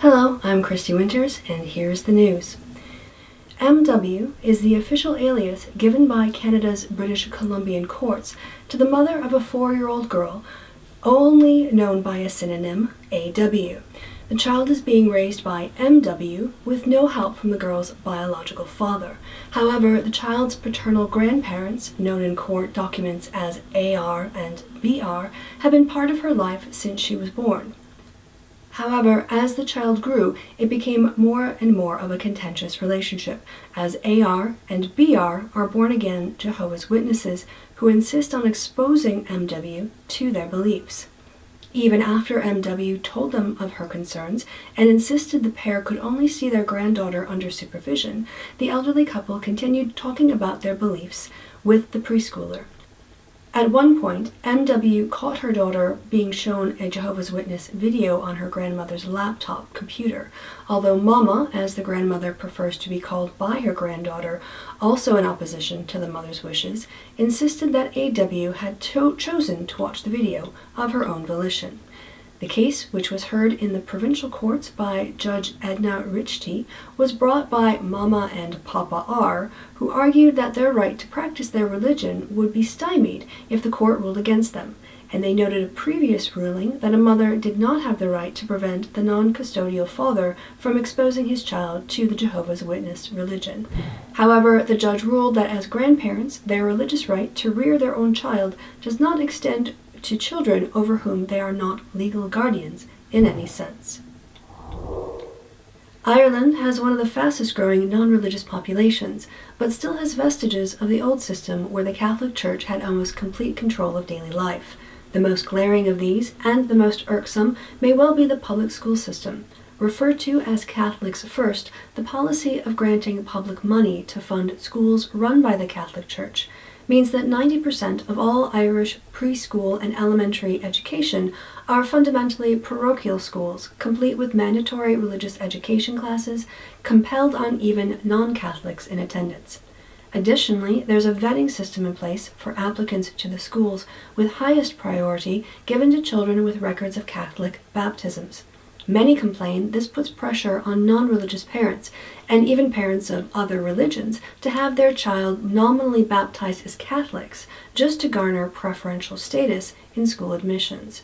Hello, I'm Christy Winters, and here's the news. MW is the official alias given by Canada's British Columbian courts to the mother of a 4-year-old girl, only known by a synonym, AW. The child is being raised by MW with no help from the girl's biological father. However, the child's paternal grandparents, known in court documents as AR and BR, have been part of her life since she was born. However, as the child grew, it became more and more of a contentious relationship, as AR and BR are born-again Jehovah's Witnesses who insist on exposing MW to their beliefs. Even after MW told them of her concerns and insisted the pair could only see their granddaughter under supervision, the elderly couple continued talking about their beliefs with the preschooler. At one point, MW caught her daughter being shown a Jehovah's Witness video on her grandmother's laptop computer, although Mama, as the grandmother prefers to be called by her granddaughter, also in opposition to the mother's wishes, insisted that AW had chosen to watch the video of her own volition. The case, which was heard in the provincial courts by Judge Edna Richte, was brought by Mama and Papa R, who argued that their right to practice their religion would be stymied if the court ruled against them, and they noted a previous ruling that a mother did not have the right to prevent the non-custodial father from exposing his child to the Jehovah's Witness religion. However, the judge ruled that as grandparents, their religious right to rear their own child does not extend to children over whom they are not legal guardians in any sense. Ireland has one of the fastest growing non-religious populations, but still has vestiges of the old system where the Catholic Church had almost complete control of daily life. The most glaring of these, and the most irksome, may well be the public school system. Referred to as Catholics First, the policy of granting public money to fund schools run by the Catholic Church means that 90% of all Irish preschool and elementary education are fundamentally parochial schools, complete with mandatory religious education classes, compelled on even non-Catholics in attendance. Additionally, there's a vetting system in place for applicants to the schools, with highest priority given to children with records of Catholic baptisms. Many complain this puts pressure on non-religious parents, and even parents of other religions, to have their child nominally baptized as Catholics, just to garner preferential status in school admissions.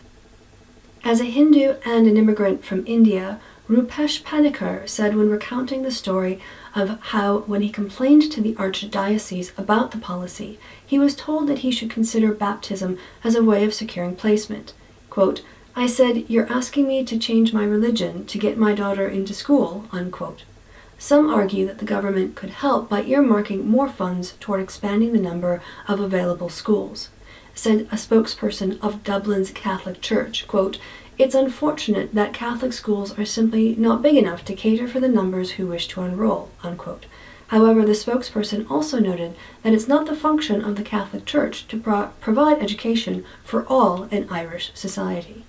As a Hindu and an immigrant from India, Rupesh Panikkar said when recounting the story of how, when he complained to the Archdiocese about the policy, he was told that he should consider baptism as a way of securing placement. Quote, "I said, you're asking me to change my religion to get my daughter into school," unquote. Some argue that the government could help by earmarking more funds toward expanding the number of available schools. Said a spokesperson of Dublin's Catholic Church, quote, "It's unfortunate that Catholic schools are simply not big enough to cater for the numbers who wish to enroll," unquote. However, the spokesperson also noted that it's not the function of the Catholic Church to provide education for all in Irish society.